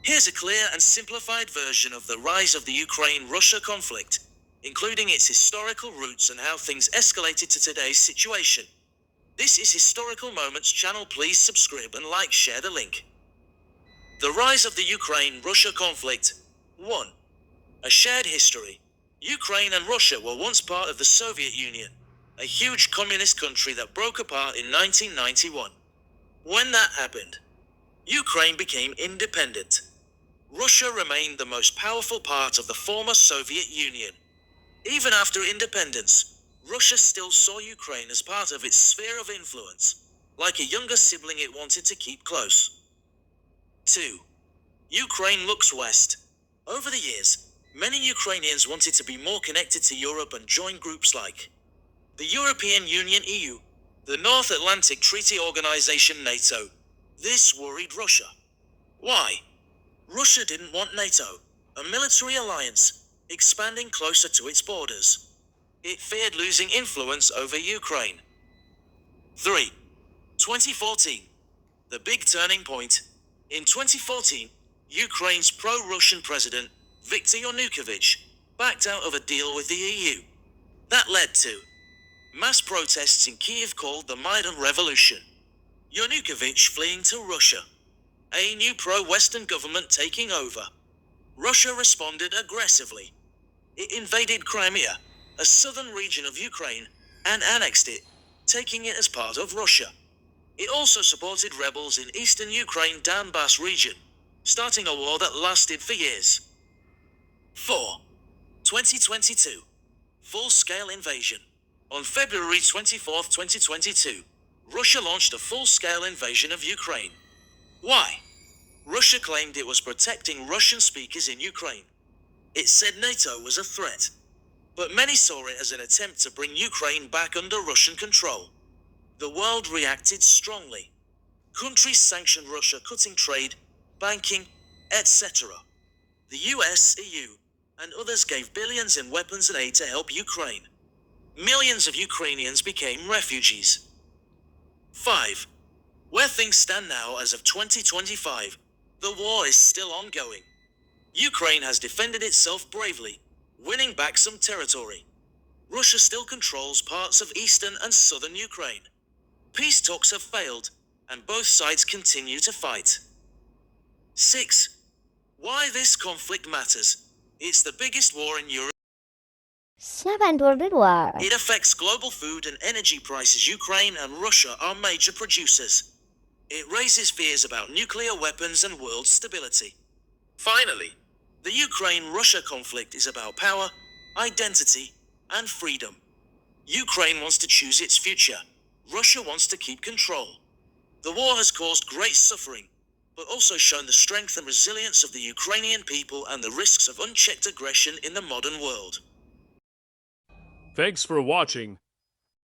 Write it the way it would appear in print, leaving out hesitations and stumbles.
Here's a clear and simplified version of the rise of the Ukraine-Russia conflict, including its historical roots and how things escalated to today's situation. This is Historical Moments channel. Please subscribe and like, share the link. The rise of the Ukraine-Russia conflict. 1. A shared history. Ukraine and Russia were once part of the Soviet Union, a huge communist country that broke apart in 1991. When that happened, Ukraine became independent. Russia remained the most powerful part of the former Soviet Union. Even after independence, Russia still saw Ukraine as part of its sphere of influence, like a younger sibling it wanted to keep close. 2. Ukraine looks west. Over the years, many Ukrainians wanted to be more connected to Europe and join groups like the European Union (EU), the North Atlantic Treaty Organization (NATO). This worried Russia. Why? Russia didn't want NATO, a military alliance, expanding closer to its borders. It feared losing influence over Ukraine. 3. 2014. The big turning point. In 2014, Ukraine's pro-Russian president, Viktor Yanukovych, backed out of a deal with the EU. That led to mass protests in Kiev called the Maidan Revolution. Yanukovych fleeing to Russia. A new pro-Western government taking over. Russia responded aggressively. It invaded Crimea, a southern region of Ukraine, and annexed it, taking it as part of Russia. It also supported rebels in eastern Ukraine Donbass region, starting a war that lasted for years. 4. 2022. Full-scale invasion. On February 24, 2022, Russia launched a full-scale invasion of Ukraine. Why? Russia claimed it was protecting Russian speakers in Ukraine. It said NATO was a threat, but many saw it as an attempt to bring Ukraine back under Russian control. The world reacted strongly. Countries sanctioned Russia, cutting trade, banking, etc. The US, EU, and others gave billions in weapons and aid to help Ukraine. Millions of Ukrainians became refugees. 5. Where things stand now as of 2025, the war is still ongoing. Ukraine has defended itself bravely, winning back some territory. Russia still controls parts of eastern and southern Ukraine. Peace talks have failed, and both sides continue to fight. 6. Why this conflict matters. It's the biggest war in Europe. 7. World War. It affects global food and energy prices. Ukraine and Russia are major producers. It raises fears about nuclear weapons and world stability. Finally, the Ukraine-Russia conflict is about power, identity, and freedom. Ukraine wants to choose its future. Russia wants to keep control. The war has caused great suffering, but also shown the strength and resilience of the Ukrainian people and the risks of unchecked aggression in the modern world. Thanks for watching.